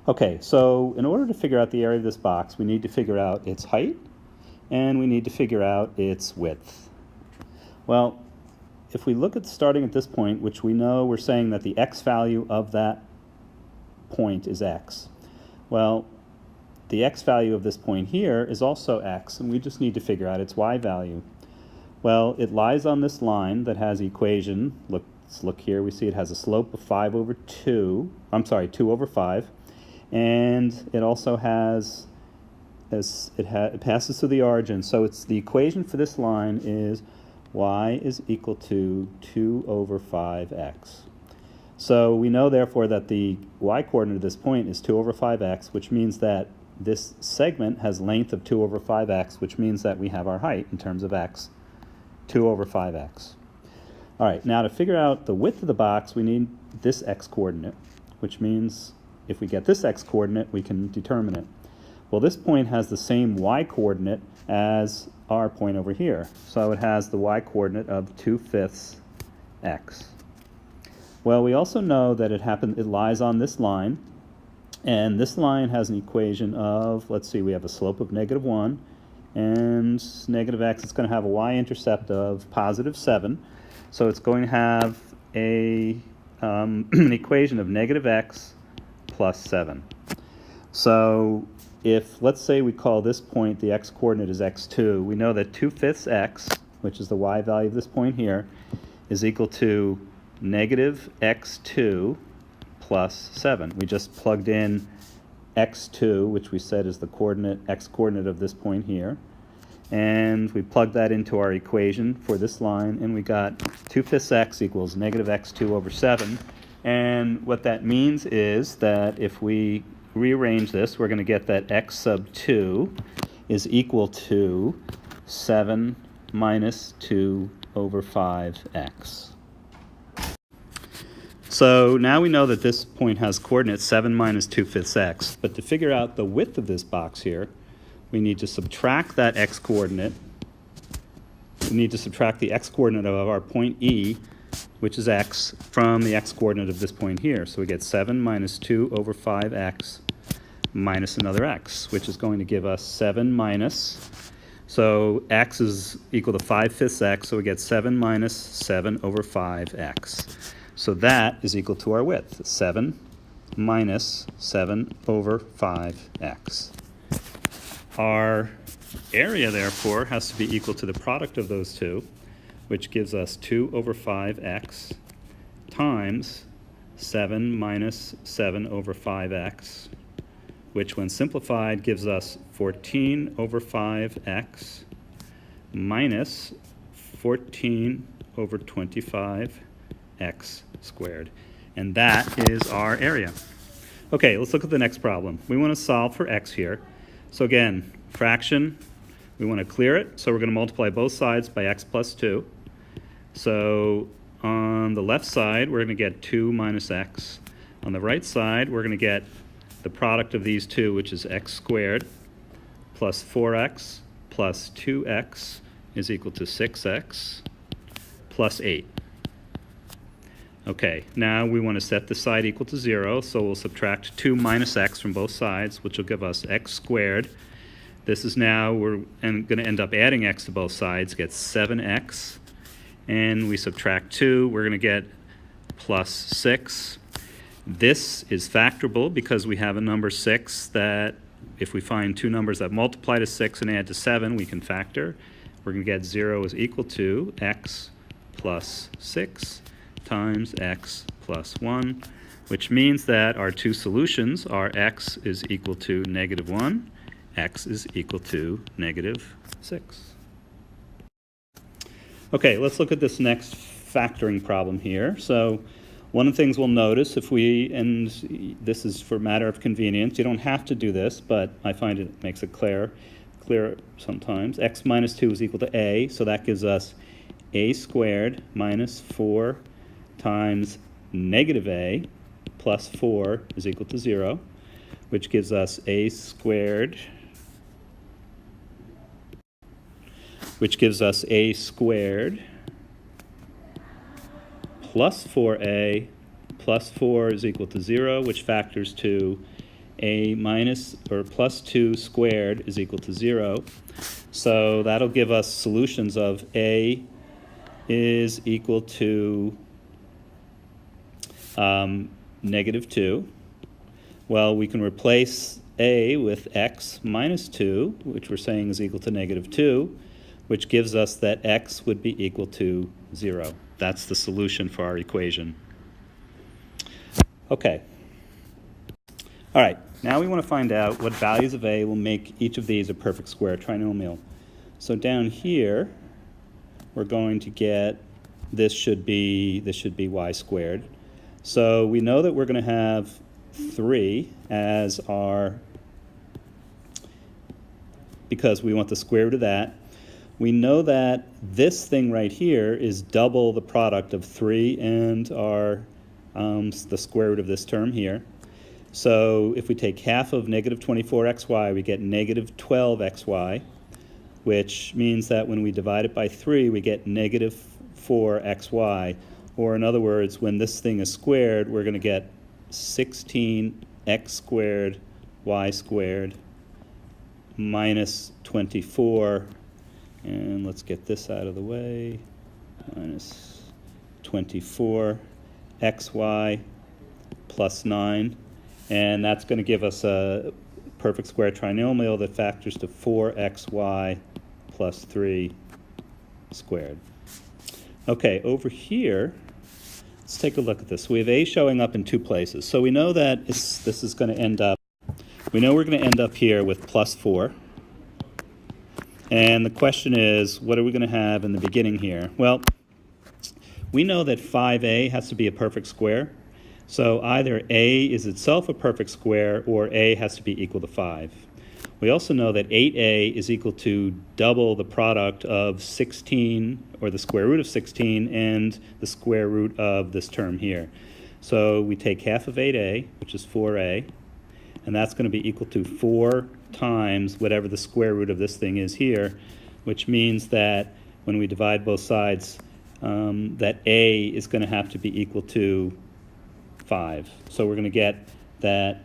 Okay, so in order to figure out the area of this box, we need to figure out its height and we need to figure out its width. Well, if we look at starting at this point, which we know we're saying that the x value of that point is x. Well, the x value of this point here is also x, and we just need to figure out its y value. Well, it lies on this line that has equation. Let's look here. We see it has a slope of 2 over 5. And it also has, it passes through the origin. So it's the equation for this line is y is equal to 2 over 5x. So we know, therefore, that the y-coordinate of this point is 2 over 5x, which means that this segment has length of 2 over 5x, which means that we have our height in terms of x, 2 over 5x. All right, now to figure out the width of the box, we need this x-coordinate, which means if we get this x-coordinate, we can determine it. Well, this point has the same y-coordinate as our point over here. So it has the y-coordinate of 2/5 x. Well, we also know that it lies on this line, and this line has an equation of, let's see, we have a slope of -1, and negative x is going to have a y-intercept of +7. So it's going to have an equation of -x plus 7. So if, let's say we call this point, the x-coordinate is x2, we know that 2/5 x, which is the y value of this point here, is equal to -x2 plus 7. We just plugged in x2, which we said is the x-coordinate of this point here, and we plugged that into our equation for this line, and we got 2/5 x equals -x2 over 7. And what that means is that if we rearrange this, we're going to get that x sub 2 is equal to 7 minus 2 over 5x. So now we know that this point has coordinates 7 minus 2/5 x, but to figure out the width of this box here, we need to subtract that x-coordinate. We need to subtract the x-coordinate of our point E, which is x, from the x-coordinate of this point here. So we get 7 minus 2 over 5x minus another x, which is going to give us 7 minus, so x is equal to 5/5 x, so we get 7 minus 7 over 5x. So that is equal to our width, 7 minus 7 over 5x. Our area, therefore, has to be equal to the product of those two, which gives us 2 over 5x times 7 minus 7 over 5x, which when simplified gives us 14 over 5x minus 14 over 25x squared. And that is our area. Okay, let's look at the next problem. We want to solve for x here. So again, fraction, we want to clear it, so we're going to multiply both sides by x plus 2. So on the left side, we're going to get 2 minus x. On the right side, we're going to get the product of these two, which is x squared, plus 4x plus 2x is equal to 6x plus 8. Okay, now we want to set this side equal to 0, so we'll subtract 2 minus x from both sides, which will give us x squared. This is now, we're going to end up adding x to both sides, get 7x. And we subtract 2, we're going to get plus 6. This is factorable because we have a number 6 that if we find two numbers that multiply to 6 and add to 7, we can factor. We're going to get 0 is equal to x plus 6 times x plus 1, which means that our two solutions are x is equal to -1, x is equal to -6. Okay, let's look at this next factoring problem here. So one of the things we'll notice if we, and this is for matter of convenience, you don't have to do this, but I find it makes it clear sometimes. X minus 2 is equal to a, so that gives us a squared minus 4 times -a plus 4 is equal to 0, which gives us a squared, plus 4a plus 4 is equal to 0, which factors to a minus or plus 2 squared is equal to 0. So that'll give us solutions of a is equal to negative 2. Well, we can replace a with x minus 2, which we're saying is equal to negative 2, which gives us that x would be equal to 0. That's the solution for our equation. Okay. All right, now we want to find out what values of a will make each of these a perfect square trinomial. So down here, we're going to get this should be y squared. So we know that we're going to have 3 as our, because we want the square root of that. We know that this thing right here is double the product of 3 and our the square root of this term here. So if we take half of negative 24xy, we get negative 12xy, which means that when we divide it by 3, we get negative 4xy. Or in other words, when this thing is squared, we're going to get 16x squared y squared minus 24, and let's get this out of the way, minus 24 xy plus 9, and that's going to give us a perfect square trinomial that factors to 4xy plus 3 squared. Okay, over here, let's take a look at this. We have a showing up in 2 places. So we know that this is going to end up, we know we're going to end up here with plus 4. And the question is, what are we going to have in the beginning here? Well, we know that 5a has to be a perfect square. So either a is itself a perfect square or a has to be equal to 5. We also know that 8a is equal to double the product of 16, or the square root of 16, and the square root of this term here. So we take half of 8a, which is 4a, and that's going to be equal to 4 times whatever the square root of this thing is here, which means that when we divide both sides, that a is going to have to be equal to 5. So we're going to get that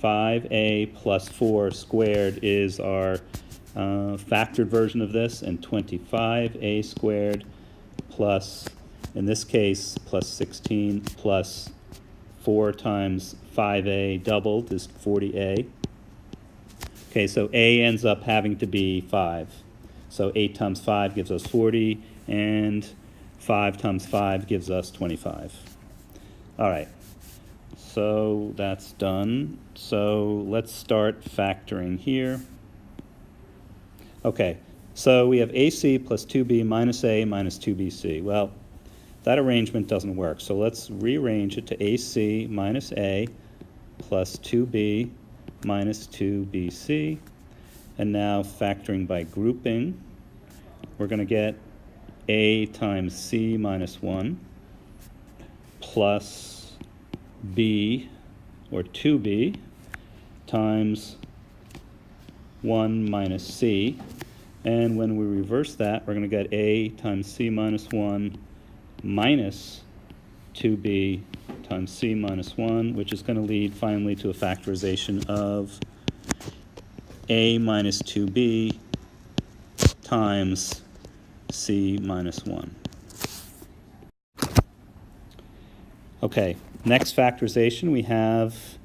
5a plus 4 squared is our factored version of this, and 25a squared plus, in this case, plus 16 plus 4 times 5a doubled is 40a. Okay, so a ends up having to be 5. So 8 times 5 gives us 40, and 5 times 5 gives us 25. All right, so that's done. So let's start factoring here. Okay, so we have AC plus 2B minus A minus 2BC. Well, that arrangement doesn't work, so let's rearrange it to AC minus A plus 2B minus 2BC. And now factoring by grouping, we're going to get A times C minus 1 plus B, or 2B, times 1 minus C. And when we reverse that, we're going to get A times C minus 1 minus 2B times C minus 1, which is going to lead finally to a factorization of A minus 2B times C minus 1. Okay, next factorization we have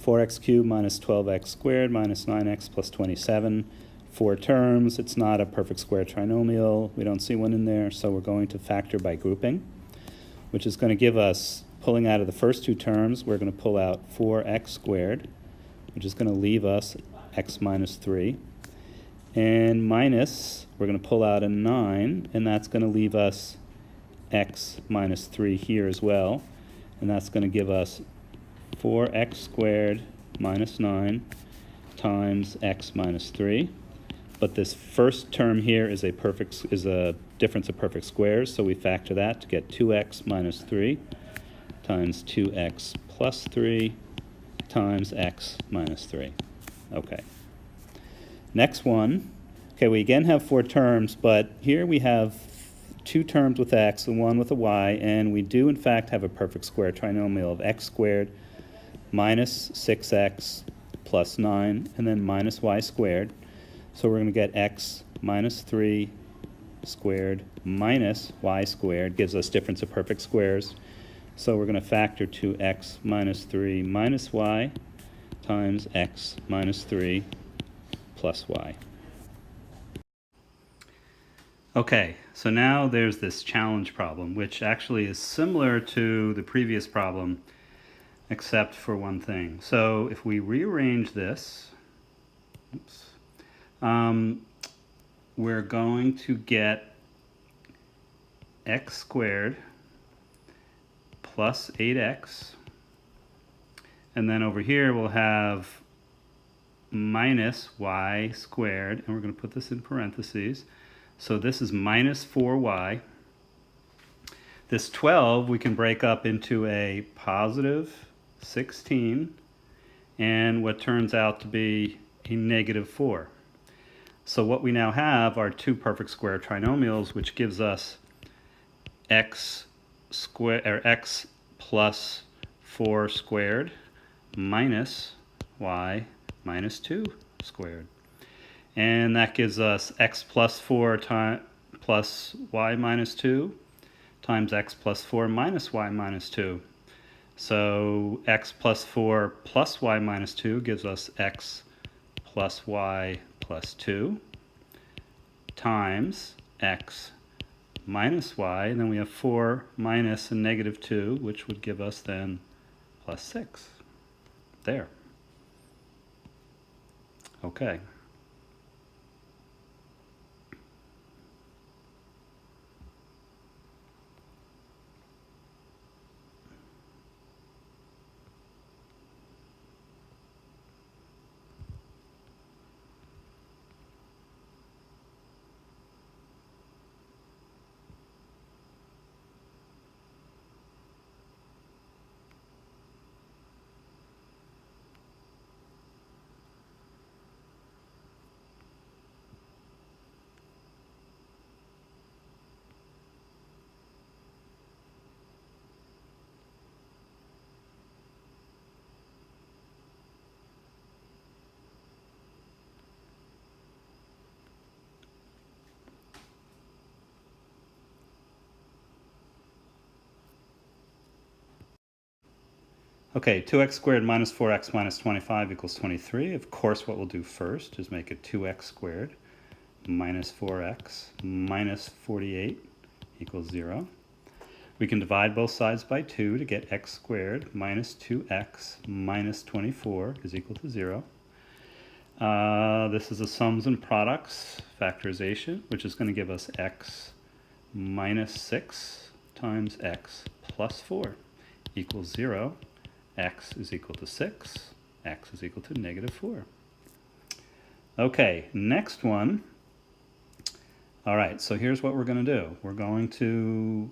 4x cubed minus 12x squared minus 9x plus 27. 4 terms. It's not a perfect square trinomial. We don't see one in there, so we're going to factor by grouping, which is going to give us, pulling out of the first 2 terms, we're going to pull out 4x squared, which is going to leave us x minus 3. And minus, we're going to pull out a 9, and that's going to leave us x minus 3 here as well. And that's going to give us 4x squared minus 9 times x minus 3. But this first term here is a difference of perfect squares, so we factor that to get 2x minus 3 times 2x plus 3 times x minus 3. Okay. Next one. Okay, we again have 4 terms, but here we have 2 terms with x and 1 with a y, and we do in fact have a perfect square trinomial of x squared minus 6x plus 9, and then minus y squared. So we're going to get x minus 3 squared minus y squared gives us difference of perfect squares. So we're going to factor 2x minus 3 minus y times x minus 3 plus y. Okay, so now there's this challenge problem, which actually is similar to the previous problem, except for one thing. So if we rearrange this, we're going to get x squared plus 8x, and then over here we'll have minus y squared, and we're going to put this in parentheses. So this is minus 4y. This 12 we can break up into a positive 16 and what turns out to be a negative 4. So what we now have are two perfect square trinomials, which gives us x plus 4 squared minus y minus 2 squared. And that gives us x plus 4 plus y minus 2 times x plus 4 minus y minus 2. So x plus 4 plus y minus 2 gives us x plus y plus 2 times x minus y, and then we have 4 minus a negative 2, which would give us then plus 6. There. Okay. Okay, 2x squared minus 4x minus 25 equals 23. Of course, what we'll do first is make it 2x squared minus 4x minus 48 equals 0. We can divide both sides by 2 to get x squared minus 2x minus 24 is equal to 0. This is a sums and products factorization, which is going to give us x minus 6 times x plus 4 equals 0. X is equal to 6, x is equal to negative 4. Okay, next one. All right, so here's what we're going to do. We're going to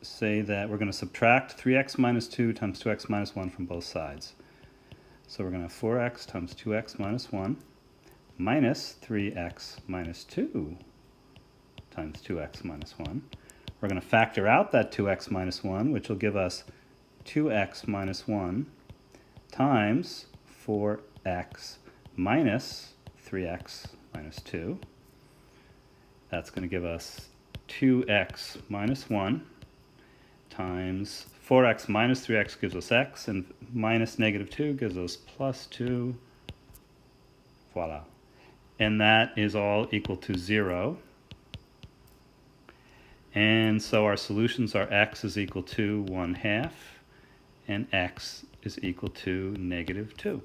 say that we're going to subtract 3x minus 2 times 2x minus 1 from both sides. So we're going to have 4x times 2x minus 1 minus 3x minus 2 times 2x minus 1. We're going to factor out that 2x minus 1, which will give us 2x minus 1 times 4x minus 3x minus 2. That's going to give us 2x minus 1 times 4x minus 3x gives us x, and minus negative 2 gives us plus 2. Voila. And that is all equal to 0. And so our solutions are x is equal to 1/2 and x is equal to negative 2.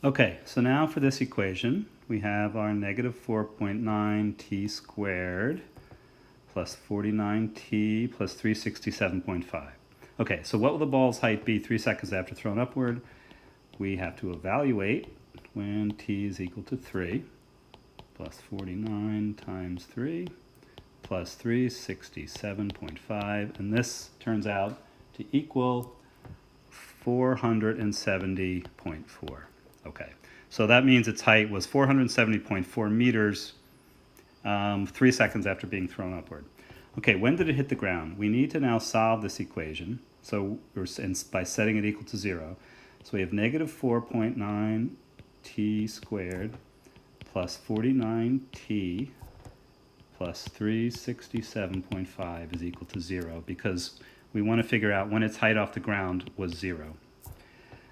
Okay, so now for this equation, we have our negative 4.9t squared plus 49t plus 367.5. Okay, so what will the ball's height be 3 seconds after thrown upward? We have to evaluate when t is equal to 3, plus 49 times 3, plus 367.5, and this turns out to equal 470.4. Okay, so that means its height was 470.4 meters 3 seconds after being thrown upward. Okay, when did it hit the ground? We need to now solve this equation, so by setting it equal to 0. So we have negative 4.9 t squared plus 49t plus 367.5 is equal to 0, because we want to figure out when its height off the ground was 0.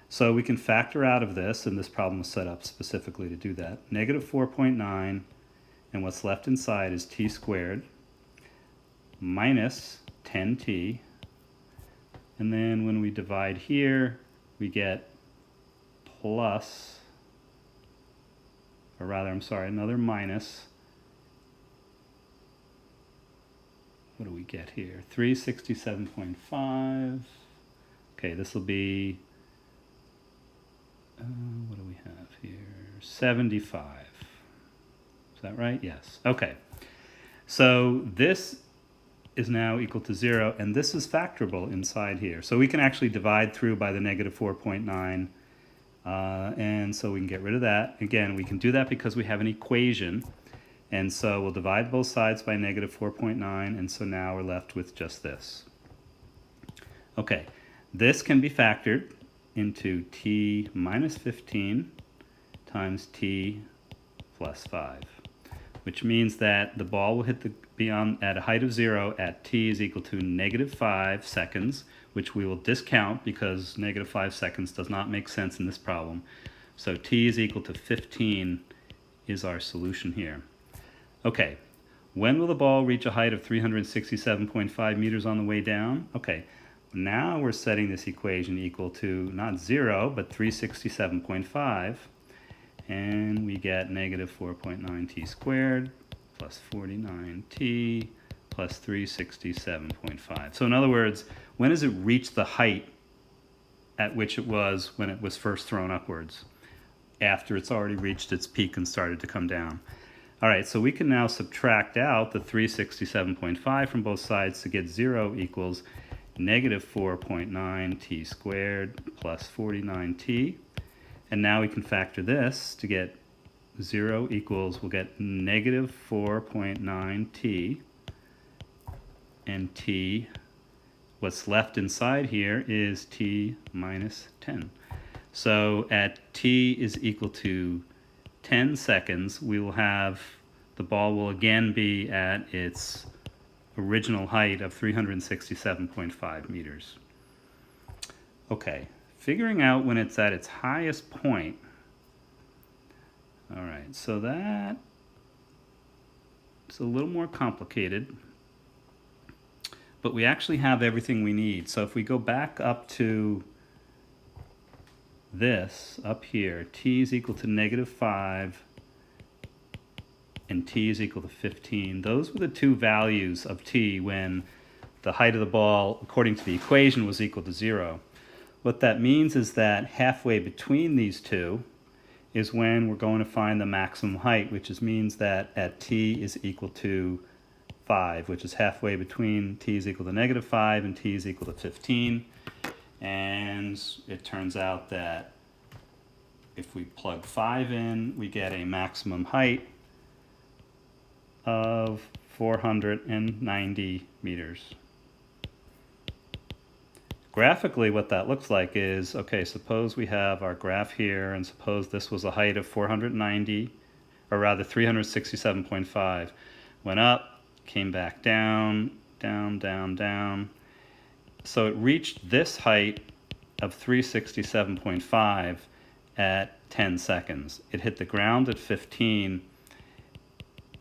So we can factor out of this, and this problem was set up specifically to do that. Negative 4.9, and what's left inside is t squared minus 10t, and then when we divide here, we get plus, or rather, I'm sorry, another minus. What do we get here? 367.5. Okay, this will be, what do we have here? 75. Is that right? Yes. Okay. So this is now equal to 0, and this is factorable inside here. So we can actually divide through by the negative 4.9, and so we can get rid of that. Again, we can do that because we have an equation, and so we'll divide both sides by negative 4.9, and so now we're left with just this. Okay, this can be factored into t minus 15 times t plus 5, which means that the ball will hit the beyond at a height of 0 at t is equal to negative 5 seconds, which we will discount because negative 5 seconds does not make sense in this problem. So t is equal to 15 is our solution here. Okay, when will the ball reach a height of 367.5 meters on the way down? Okay, now we're setting this equation equal to not 0, but 367.5, and we get negative 4.9 t squared plus 49t plus 367.5. So in other words, when does it reach the height at which it was when it was first thrown upwards? After it's already reached its peak and started to come down. All right, so we can now subtract out the 367.5 from both sides to get 0 equals negative 4.9 t squared plus 49t. And now we can factor this to get 0 equals, we'll get negative 4.9t, and t, what's left inside here is t minus 10. So at t is equal to 10 seconds, we will have, the ball will again be at its original height of 367.5 meters. Okay, figuring out when it's at its highest point. All right, so that is a little more complicated, but we actually have everything we need. So if we go back up to this, up here, t is equal to negative 5 and t is equal to 15. Those were the two values of t when the height of the ball, according to the equation, was equal to 0. What that means is that halfway between these two is when we're going to find the maximum height, which means that at t is equal to 5, which is halfway between t is equal to negative 5 and t is equal to 15. And it turns out that if we plug 5 in, we get a maximum height of 490 meters. Graphically, what that looks like is, okay, suppose we have our graph here, and suppose this was a height of 490, or rather 367.5. Went up, came back down, down, down, down. So it reached this height of 367.5 at 10 seconds. It hit the ground at 15.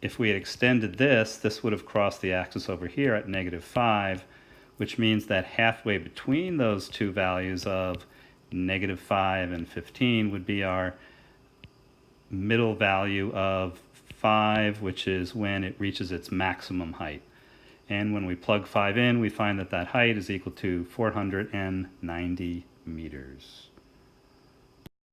If we had extended this, this would have crossed the axis over here at negative 5, which means that halfway between those two values of negative 5 and 15 would be our middle value of 5, which is when it reaches its maximum height. And when we plug 5 in, we find that that height is equal to 490 meters.